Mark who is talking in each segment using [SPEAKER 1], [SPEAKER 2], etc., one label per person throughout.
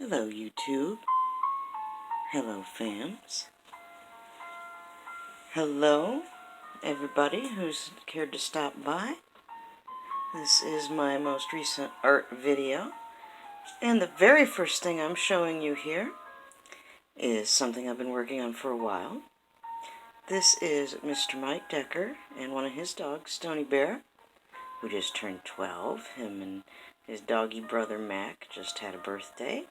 [SPEAKER 1] Hello, YouTube. Hello, fams. Hello, everybody who's cared to stop by. This is my most recent art video. And the very first thing I'm showing you here is something I've been working on for a while. This is Mr. Mike Decker and one of his dogs, Stony Bear, who just turned 12. Him and his doggy brother Mac just had a birthday.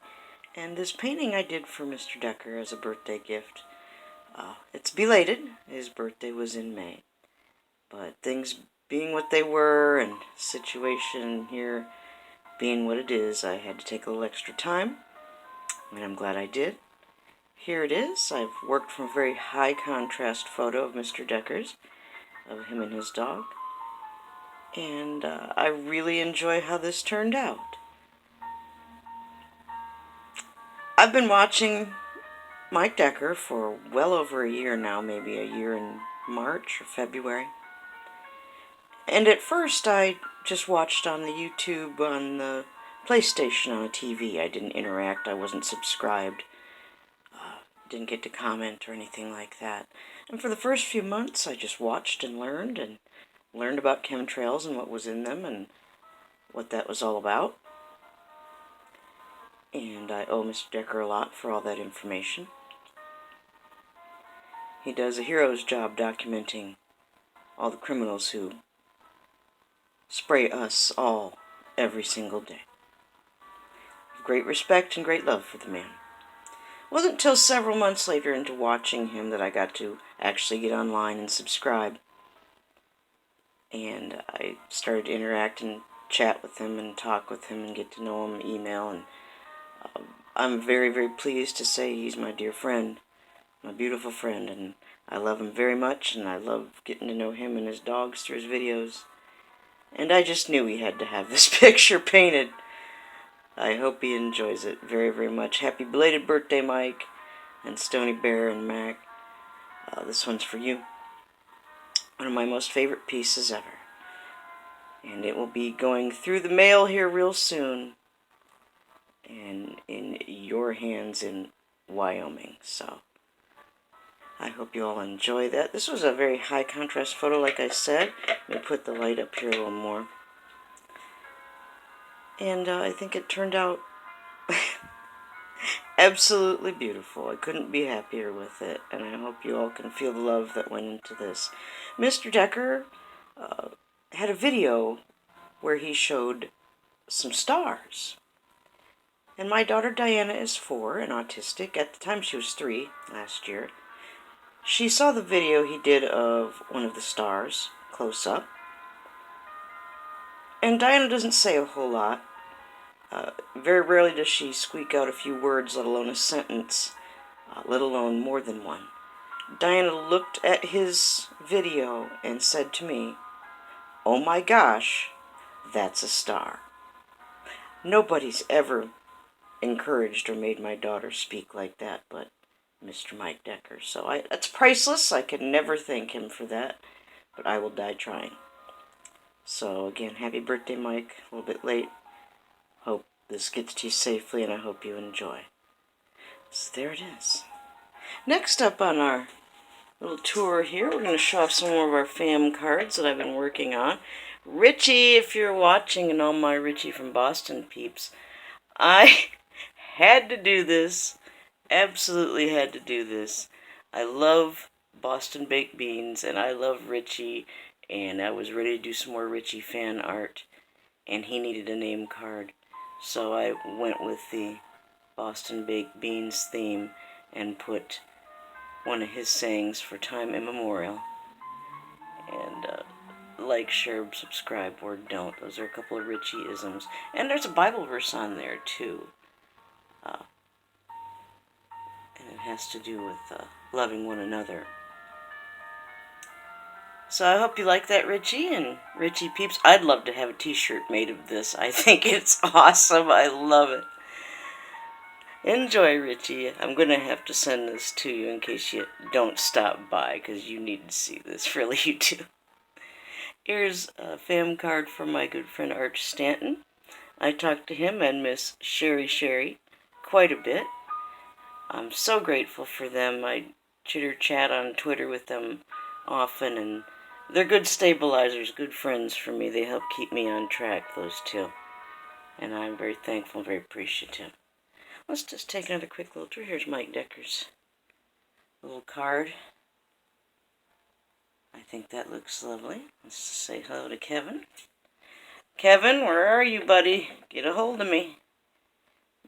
[SPEAKER 1] And this painting I did for Mr. Decker as a birthday gift. It's belated. His birthday was in May. But things being what they were and situation here being what it is, I had to take a little extra time. And I'm glad I did. Here it is. I've worked from a very high contrast photo of Mr. Decker's, of him and his dog. And I really enjoy how this turned out. I've been watching Mike Decker for well over a year now, maybe a year in March or February. And at first I just watched on the YouTube on the PlayStation on a TV. I didn't interact, I wasn't subscribed, didn't get to comment or anything like that. And for the first few months I just watched and learned about chemtrails and what was in them and what that was all about. And I owe Mr. Decker a lot for all that information. He does a hero's job documenting all the criminals who spray us all every single day. Great respect and great love for the man. It wasn't until several months later into watching him that I got to actually get online and subscribe. And I started to interact and chat with him and talk with him and get to know him, email, and I'm very, very pleased to say he's my dear friend. My beautiful friend, and I love him very much, and I love getting to know him and his dogs through his videos. And I just knew he had to have this picture painted. I hope he enjoys it very, very much. Happy belated birthday, Mike, and Stony Bear and Mac. This one's for you. One of my most favorite pieces ever. And it will be going through the mail here real soon. And in your hands in Wyoming, so I hope you all enjoy that. This was a very high contrast photo, like I said. Let me put the light up here a little more. And I think it turned out absolutely beautiful. I couldn't be happier with it, and I hope you all can feel the love that went into this. Mr. Decker had a video where he showed some stars. And my daughter Diana is 4 and autistic. At the time she was 3 last year. She saw the video he did of one of the stars, close up. And Diana doesn't say a whole lot. Very rarely does she squeak out a few words, let alone a sentence, let alone more than one. Diana looked at his video and said to me, "Oh my gosh, that's a star." Nobody's ever encouraged or made my daughter speak like that but Mr. Mike Decker. So that's priceless. I can never thank him for that, but I will die trying. So again, happy birthday, Mike. A little bit late. Hope this gets to you safely, and I hope you enjoy. So there it is. Next up on our little tour here, we're going to show off some more of our fam cards that I've been working on. Richie, if you're watching, and all my Richie from Boston peeps, I had to do this. Absolutely had to do this. I love Boston baked beans, and I love Richie, and I was ready to do some more Richie fan art, and he needed a name card. So I went with the Boston baked beans theme and put one of his sayings for time immemorial. And like, share, subscribe, or don't. Those are a couple of Richie-isms. And there's a Bible verse on there, too. And it has to do with loving one another. So I hope you like that, Richie, and Richie peeps. I'd love to have a t-shirt made of this. I think it's awesome. I love it. Enjoy, Richie. I'm going to have to send this to you in case you don't stop by, because you need to see this. Really, you do. Here's a fam card from my good friend Arch Stanton. I talked to him and Miss Sherry quite a bit. I'm so grateful for them. I chitter-chat on Twitter with them often, and they're good stabilizers, good friends for me. They help keep me on track, those two. And I'm very thankful, very appreciative. Let's just take another quick little tour. Here's Mike Decker's little card. I think that looks lovely. Let's say hello to Kevin. Kevin, where are you, buddy? Get a hold of me.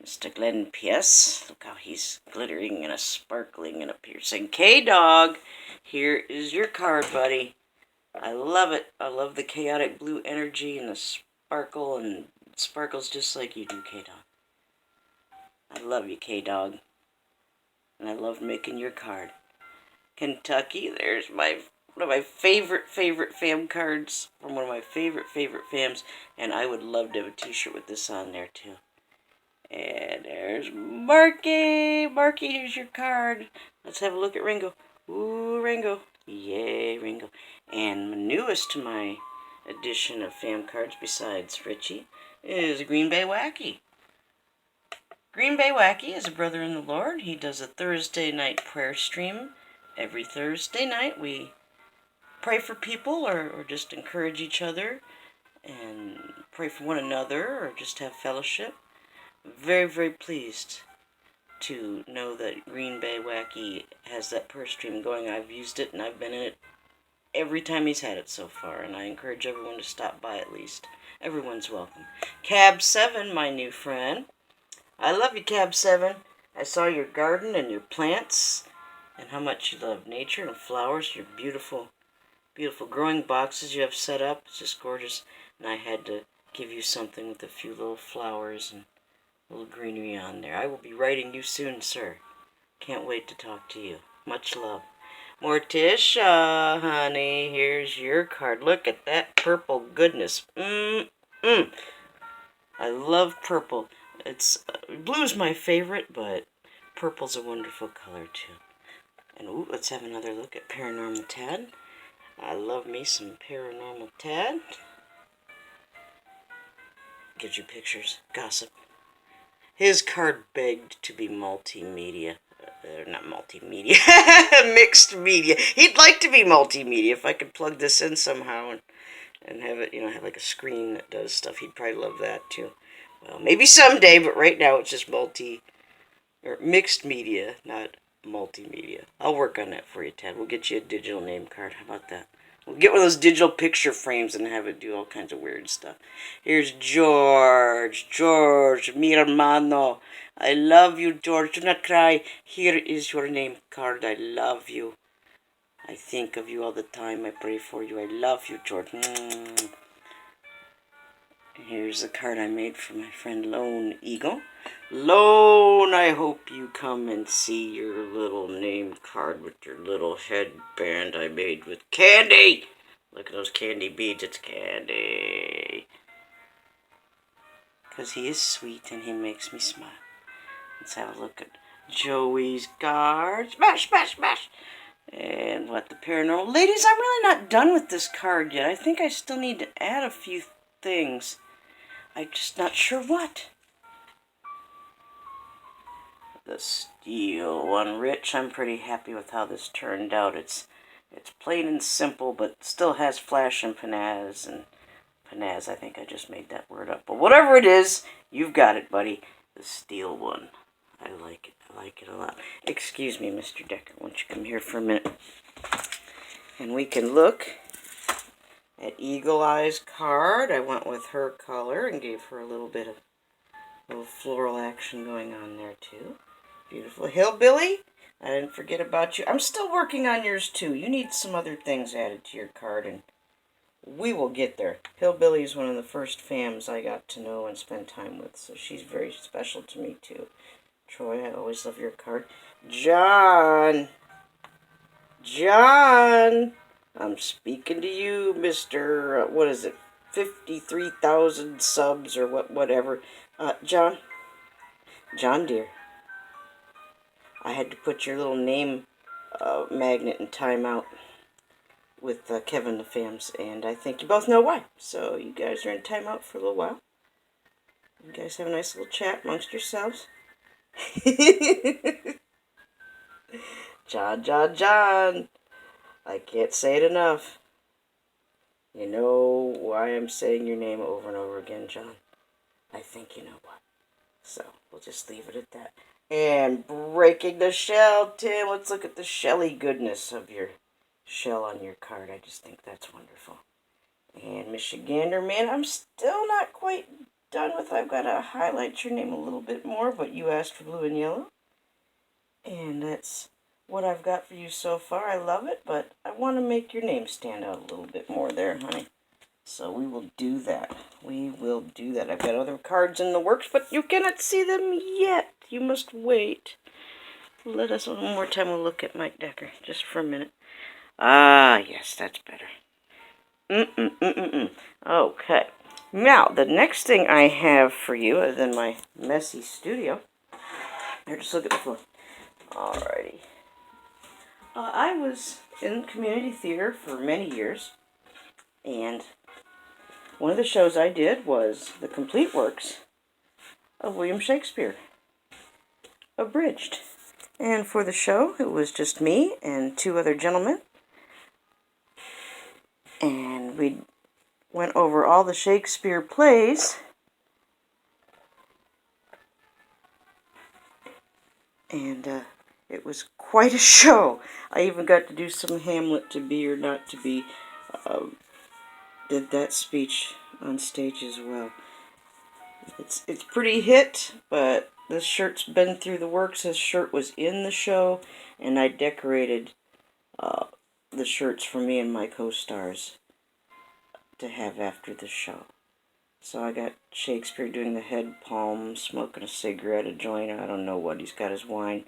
[SPEAKER 1] Mr. Glenn P.S. Look how he's glittering and a sparkling and a piercing. K-Dog, here is your card, buddy. I love it. I love the chaotic blue energy and the sparkle, and it sparkles just like you do, K-Dog. I love you, K-Dog. And I love making your card. Kentucky, there's one of my favorite fam cards from one of my favorite fams, and I would love to have a t-shirt with this on there too. And there's Marky. Marky, here's your card. Let's have a look at Ringo. Ooh, Ringo. Yay, Ringo. And newest to my edition of fam cards, besides Richie, is Green Bay Wacky. Green Bay Wacky is a brother in the Lord. He does a Thursday night prayer stream. Every Thursday night we pray for people or just encourage each other and pray for one another or just have fellowship. Very pleased to know that Green Bay Wacky has that prayer stream going. I've used it and I've been in it every time he's had it so far, and I encourage everyone to stop by at least. Everyone's welcome. Cab 7, my new friend. I love you, Cab 7. I saw your garden and your plants and how much you love nature and flowers, your beautiful growing boxes you have set up. It's just gorgeous. And I had to give you something with a few little flowers and a little greenery on there. I will be writing you soon, sir. Can't wait to talk to you. Much love. Morticia, honey, here's your card. Look at that purple goodness. I love purple. Blue's my favorite, but purple's a wonderful color too. And ooh, let's have another look at Paranormal Tad. I love me some Paranormal Tad. Gives you pictures, gossip. His card begged to be multimedia. Not multimedia. Mixed media. He'd like to be multimedia. If I could plug this in somehow and have it, have like a screen that does stuff, he'd probably love that too. Well, maybe someday, but right now it's just mixed media, not multimedia. I'll work on that for you, Ted. We'll get you a digital name card. How about that? We'll get one of those digital picture frames and have it do all kinds of weird stuff. Here's George. George, mi hermano. I love you, George. Do not cry. Here is your name card. I love you. I think of you all the time. I pray for you. I love you, George. Here's a card I made for my friend Lone Eagle. Lone, I hope you come and see your little name card with your little headband I made with candy. Look at those candy beads. It's candy. Because he is sweet and he makes me smile. Let's have a look at Joey's card. Smash, smash, smash. And what the paranormal. Ladies, I'm really not done with this card yet. I think I still need to add a few things. I'm just not sure what. The steel one, Rich. I'm pretty happy with how this turned out. It's plain and simple, but still has flash and panache. And panache, I think I just made that word up. But whatever it is, you've got it, buddy. The steel one. I like it. I like it a lot. Excuse me, Mr. Decker. Why don't you come here for a minute? And we can look at Eagle Eye's card. I went with her color and gave her a little bit of little floral action going on there too. Beautiful. Hillbilly, I didn't forget about you. I'm still working on yours too. You need some other things added to your card, and we will get there. Hillbilly is one of the first fams I got to know and spend time with, so she's very special to me too. Troy, I always love your card. John, I'm speaking to you, Mr. What is it? 53,000 subs or whatever. John dear, I had to put your little name magnet in timeout with Kevin the Fams, and I think you both know why. So you guys are in timeout for a little while. You guys have a nice little chat amongst yourselves. John, John, John. I can't say it enough. You know why I'm saying your name over and over again, John? I think you know why. So, we'll just leave it at that. And breaking the shell, Tim. Let's look at the shelly goodness of your shell on your card. I just think that's wonderful. And Michigander, man, I'm still not quite done with. I've got to highlight your name a little bit more, but you asked for blue and yellow. And that's what I've got for you so far. I love it, but I want to make your name stand out a little bit more there, honey. So we will do that. We will do that. I've got other cards in the works, but you cannot see them yet. You must wait. Let us one more time we'll look at Mike Decker, just for a minute. Ah, yes, that's better. Okay. Now, the next thing I have for you, other than my messy studio, here, just look at the floor. Alrighty. I was in community theater for many years, and one of the shows I did was the complete works of William Shakespeare, abridged. And for the show, it was just me and two other gentlemen, and we went over all the Shakespeare plays, and it was quite a show. I even got to do some Hamlet, to be or not to be. Did that speech on stage as well. It's pretty hit, but this shirt's been through the works. This shirt was in the show, and I decorated the shirts for me and my co-stars to have after the show. So I got Shakespeare doing the head palm, smoking a cigarette, a joint, I don't know what, he's got his wine.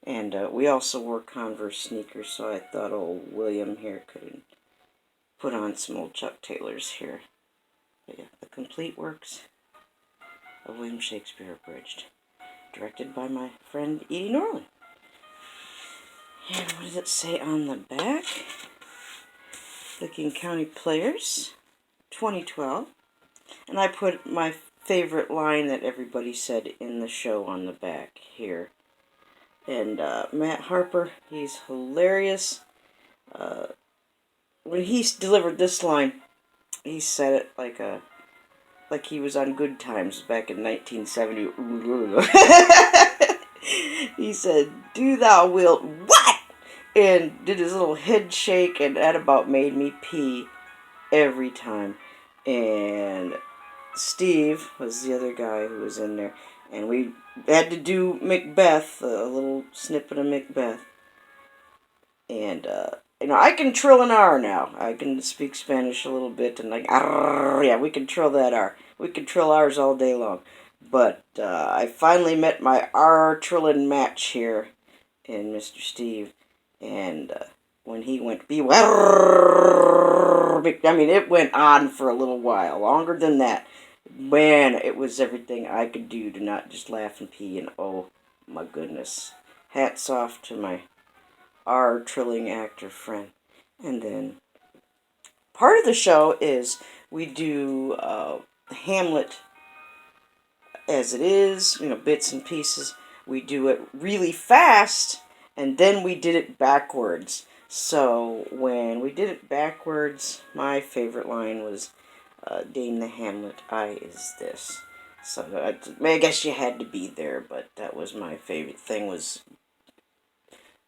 [SPEAKER 1] And we also wore Converse sneakers, so I thought old William here could put on some old Chuck Taylors here. But yeah, the complete works of William Shakespeare abridged. Directed by my friend Edie Norland. And what does it say on the back? Licking County Players, 2012. And I put my favorite line that everybody said in the show on the back here. And Matt Harper, he's hilarious. When he delivered this line, he said it like he was on Good Times back in 1970. He said, "Do thou wilt what?" And did his little head shake, and that about made me pee every time. And Steve was the other guy who was in there, and we had to do Macbeth, a little snippet of Macbeth. And I can trill an R now. I can speak Spanish a little bit, and yeah, we can trill that R. We can trill R's all day long. But I finally met my R trilling match here in Mr. Steve, and when he went it went on for a little while, longer than that. Man, it was everything I could do to not just laugh and pee, and oh my goodness. Hats off to my R trilling actor friend. And then part of the show is we do Hamlet as it is, bits and pieces. We do it really fast, and then we did it backwards. So when we did it backwards, my favorite line was, Dame the Hamlet, I is this. So I guess you had to be there, but that was my favorite thing, was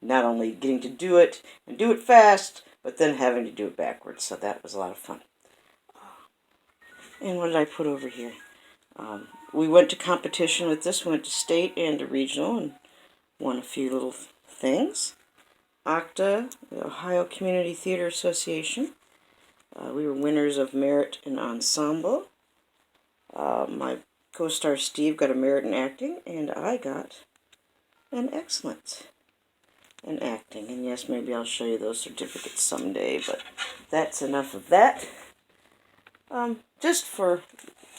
[SPEAKER 1] not only getting to do it and do it fast, but then having to do it backwards. So that was a lot of fun. And what did I put over here? We went to competition with this. We went to state and to regional and won a few little things. OCTA, the Ohio Community Theater Association. We were winners of merit in ensemble. My co-star Steve got a merit in acting, and I got an excellence in acting. And yes, maybe I'll show you those certificates someday, but that's enough of that. Just for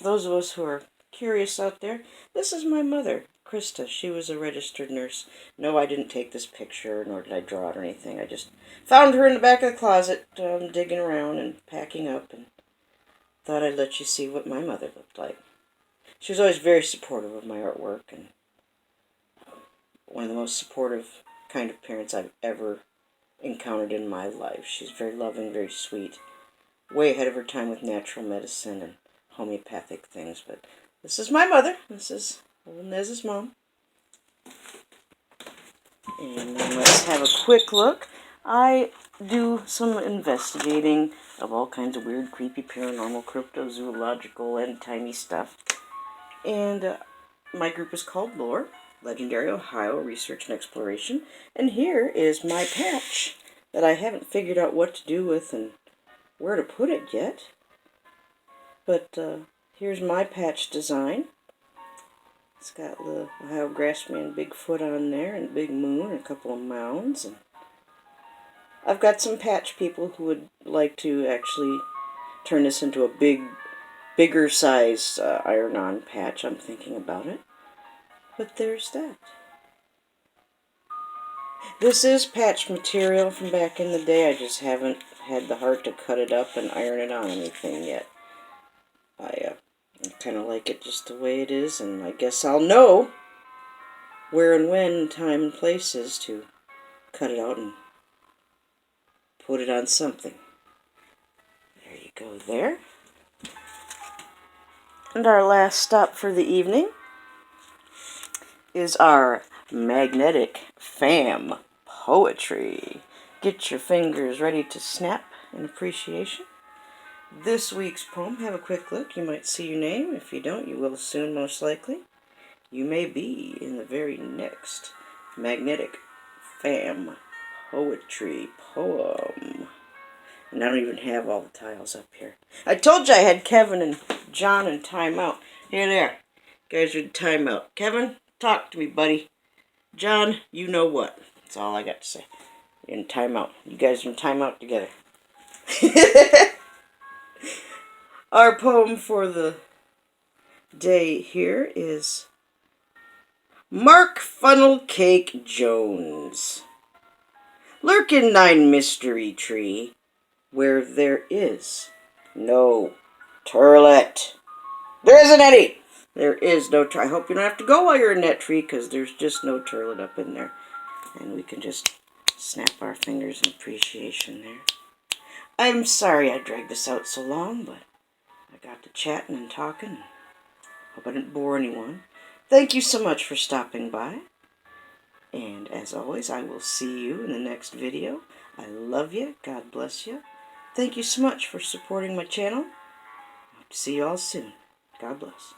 [SPEAKER 1] those of us who are curious out there, this is my mother, Krista. She was a registered nurse. No, I didn't take this picture, nor did I draw it or anything. I just found her in the back of the closet, digging around and packing up, and thought I'd let you see what my mother looked like. She was always very supportive of my artwork, and one of the most supportive kind of parents I've ever encountered in my life. She's very loving, very sweet, way ahead of her time with natural medicine and homeopathic things. But this is my mother. This is old Nez's mom. And then let's have a quick look. I do some investigating of all kinds of weird, creepy, paranormal, cryptozoological, and tiny stuff. And my group is called Lore, Legendary Ohio Research and Exploration. And here is my patch that I haven't figured out what to do with and where to put it yet. But here's my patch design. It's got the Ohio Grassman Bigfoot on there, and Big Moon, and a couple of mounds. And I've got some patch people who would like to actually turn this into a bigger size iron-on patch. I'm thinking about it. But there's that. This is patch material from back in the day. I just haven't had the heart to cut it up and iron it on anything yet. I kind of like it just the way it is, and I guess I'll know where and when, time and places to cut it out and put it on something. There you go there. And our last stop for the evening is our magnetic fam poetry. Get your fingers ready to snap in appreciation. This week's poem, have a quick look. You might see your name. If you don't, you will soon, most likely. You may be in the very next magnetic fam poetry poem. And I don't even have all the tiles up here. I told you I had Kevin and John in timeout. Here they are. Guys are in timeout. Kevin, talk to me, buddy. John, you know what. That's all I got to say. You're in timeout. You guys are in timeout together. Our poem for the day here is Mark Funnel Cake Jones. Lurk in thine mystery tree, where there is no turlet. There isn't any! There is no turlet. I hope you don't have to go while you're in that tree, because there's just no turlet up in there. And we can just snap our fingers in appreciation there. I'm sorry I dragged this out so long, but I got to chatting and talking. Hope I didn't bore anyone. Thank you so much for stopping by. And as always, I will see you in the next video. I love you. God bless you. Thank you so much for supporting my channel. Hope to see you all soon. God bless.